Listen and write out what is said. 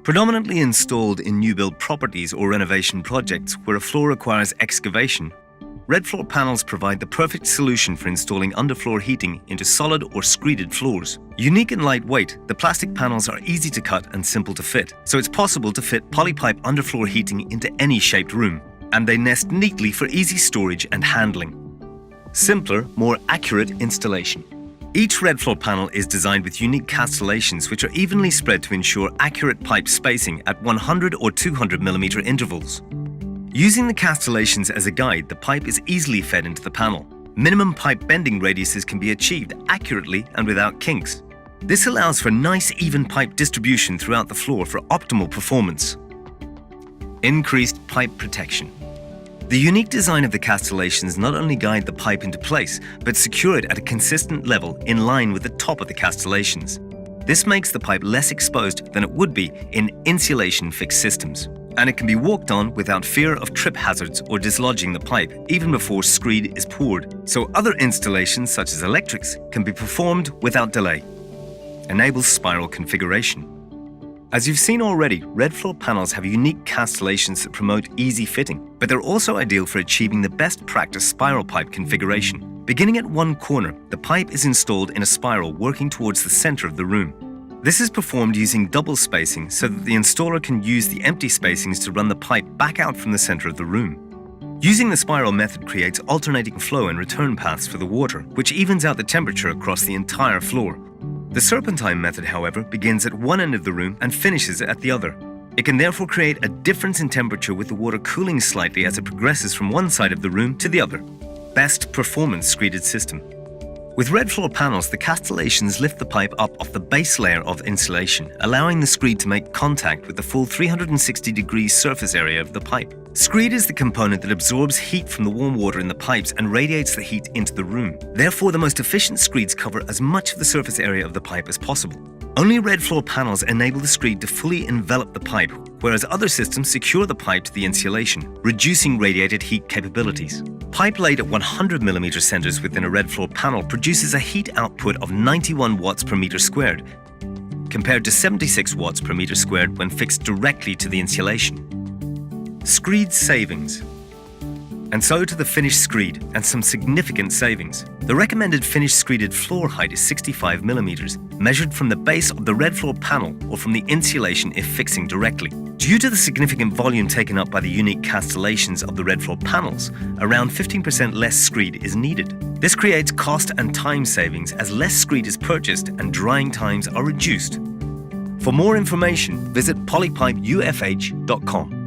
Predominantly installed in new build properties or renovation projects where a floor requires excavation, red floor panels provide the perfect solution for installing underfloor heating into solid or screeded floors. Unique and lightweight, the plastic panels are easy to cut and simple to fit, so it's possible to fit Polypipe underfloor heating into any shaped room, and they nest neatly for easy storage and handling. Simpler, more accurate installation. Each red floor panel is designed with unique castellations which are evenly spread to ensure accurate pipe spacing at 100 or 200 mm intervals. Using the castellations as a guide, the pipe is easily fed into the panel. Minimum pipe bending radiuses can be achieved accurately and without kinks. This allows for nice even pipe distribution throughout the floor for optimal performance. Increased pipe protection. The unique design of the castellations not only guide the pipe into place, but secure it at a consistent level in line with the top of the castellations. This makes the pipe less exposed than it would be in insulation fixed systems, and it can be walked on without fear of trip hazards or dislodging the pipe even before screed is poured, so other installations such as electrics can be performed without delay. Enables spiral configuration. As you've seen already, red floor panels have unique castellations that promote easy fitting, but they're also ideal for achieving the best practice spiral pipe configuration. Beginning at one corner, the pipe is installed in a spiral working towards the center of the room. This is performed using double spacing so that the installer can use the empty spacings to run the pipe back out from the center of the room. Using the spiral method creates alternating flow and return paths for the water, which evens out the temperature across the entire floor. The serpentine method, however, begins at one end of the room and finishes at the other. It can therefore create a difference in temperature with the water cooling slightly as it progresses from one side of the room to the other. Best performance screeded system. With red floor panels, the castellations lift the pipe up off the base layer of insulation, allowing the screed to make contact with the full 360-degree surface area of the pipe. Screed is the component that absorbs heat from the warm water in the pipes and radiates the heat into the room. Therefore, the most efficient screeds cover as much of the surface area of the pipe as possible. Only red floor panels enable the screed to fully envelop the pipe, whereas other systems secure the pipe to the insulation, reducing radiated heat capabilities. Pipe laid at 100 mm centers within a red floor panel produces a heat output of 91 watts per meter squared, compared to 76 watts per meter squared when fixed directly to the insulation. Screed savings. And so to the finished screed, and some significant savings. The recommended finished screeded floor height is 65 mm, measured from the base of the red floor panel or from the insulation if fixing directly. Due to the significant volume taken up by the unique castellations of the red floor panels, around 15% less screed is needed. This creates cost and time savings as less screed is purchased and drying times are reduced. For more information, visit polypipeufh.com.